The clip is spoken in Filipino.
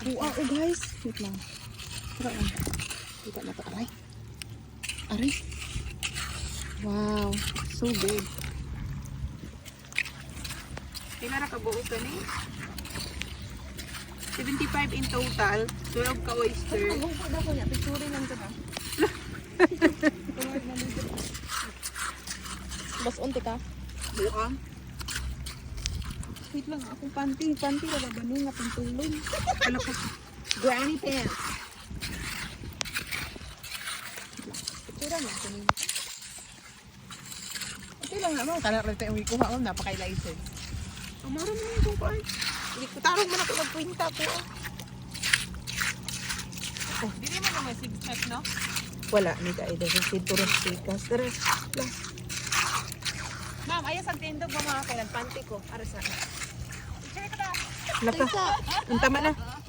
Buang oh guys. Wait lang. Tara lang. Kita na to. Aray. Aray. Wow. So big. Pila ra ka buo ka ni? 75 in total. 12 ka oyster. Maghumpod ako niya. Picture lang ka ba? Bas unti ka? Buang. Wait lang. Akong panty. Panty na ba nga pintulog? Ano ko? Granny pants. Picture lang ka niya. Okay lang naman. Kala rin tayo kuha ko. Napaka-license. Amara mo yung kukuan. Hindi ko tarong man ako nagkwinta ko. Oh. Dili mo naman signet, no? Wala. Ni ka ito. Kasi turong stikas. Tara. Ma'am, ayos ang tindog mo mga kailan. Panty ko. Para sa... Check ka na. Laka. Ang tama na.